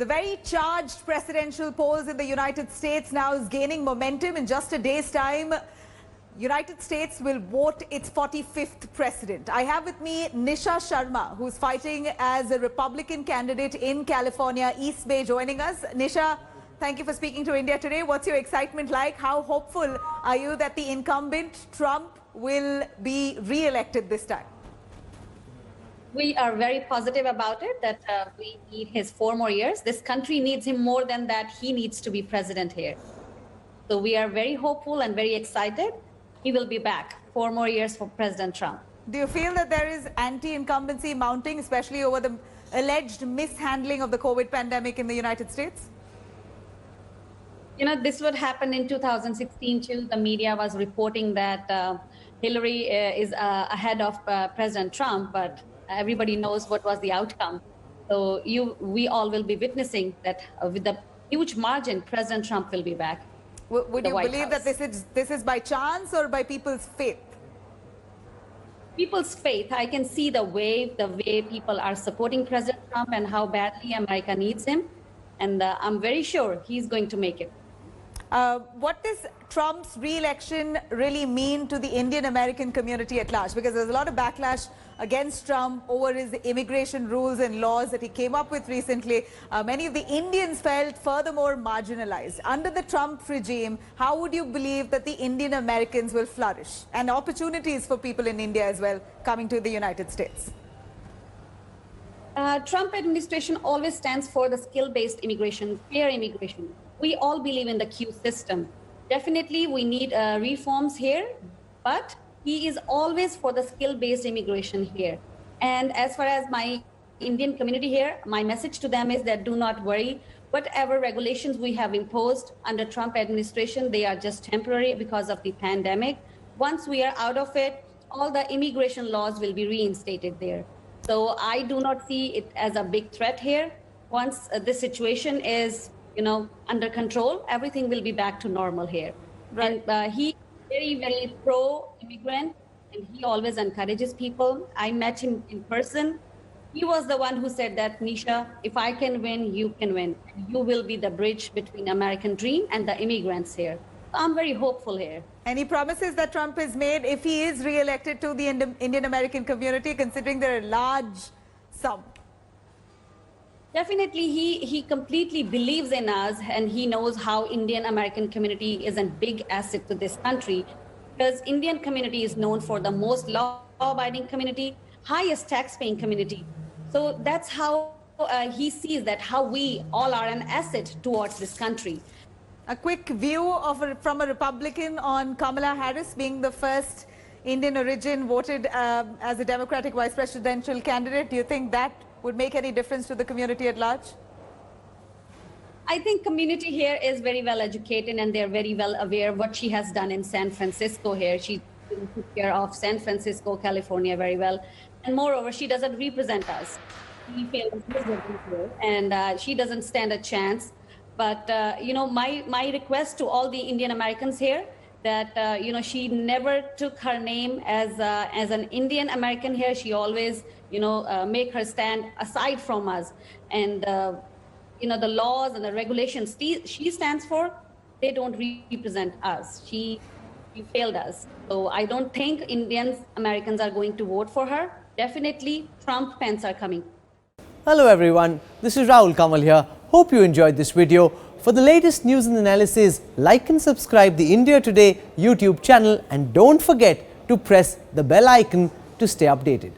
The very charged presidential polls in the United States now is gaining momentum. In just a day's time, United States will vote its 45th president. I have with me Nisha Sharma, who's fighting as a Republican candidate in California, East Bay, joining us. Nisha, thank you for speaking to India Today. What's your excitement like? How hopeful are you that the incumbent, Trump, will be re-elected this time? We are very positive about it, that we need his 4 more years. This country needs him more than that. He needs to be president here. So we are very hopeful and very excited. He will be back 4 more years for President Trump. Do you feel that there is anti-incumbency mounting, especially over the alleged mishandling of the COVID pandemic in the United States? You know, this would happen in 2016 too. The media was reporting that Hillary is ahead of President Trump, but everybody knows what was the outcome. So we all will be witnessing that with the huge margin, President Trump will be back. Would you believe that this is by chance or by people's faith? People's faith. I can see the way people are supporting President Trump and how badly America needs him. And I'm very sure he's going to make it. What does Trump's re-election really mean to the Indian American community at large? Because there's a lot of backlash against Trump over his immigration rules and laws that he came up with recently. Many of the Indians felt furthermore marginalized. Under the Trump regime, how would you believe that the Indian Americans will flourish? And opportunities for people in India as well coming to the United States? Trump administration always stands for the skill-based immigration, fair immigration. We all believe in the queue system. Definitely, we need reforms here, but he is always for the skill-based immigration here. And as far as my Indian community here, my message to them is that do not worry. Whatever regulations we have imposed under Trump administration, they are just temporary because of the pandemic. Once we are out of it, all the immigration laws will be reinstated there. So I do not see it as a big threat here. Once the situation is, under control, everything will be back to normal here. Right. And he is very, very pro-immigrant, and he always encourages people. I met him in person. He was the one who said that, Nisha, if I can win, you can win. You will be the bridge between American dream and the immigrants here. I'm very hopeful here. Any promises that Trump has made if he is re-elected to the Indian American community, considering they're a large sum? Definitely, he completely believes in us, and he knows how Indian American community is a big asset to this country, because Indian community is known for the most law-abiding community, highest tax-paying community. So that's how he sees that how we all are an asset towards this country. A quick view from a Republican on Kamala Harris being the first Indian origin voted as a Democratic vice presidential candidate. Do you think that would make any difference to the community at large? I think community here is very well educated, and they're very well aware what she has done in San Francisco here. She took care of San Francisco, California very well. And moreover, she doesn't represent us. She fails miserably here, and she doesn't stand a chance. But, my request to all the Indian Americans here that, she never took her name as an Indian American here. She always, make her stand aside from us. And, the laws and the regulations she stands for, they don't represent us. She failed us. So I don't think Americans are going to vote for her. Definitely, Trump Pence are coming. Hello everyone, this is Rahul Kamal here. Hope you enjoyed this video. For the latest news and analysis, like and subscribe the India Today YouTube channel, and don't forget to press the bell icon to stay updated.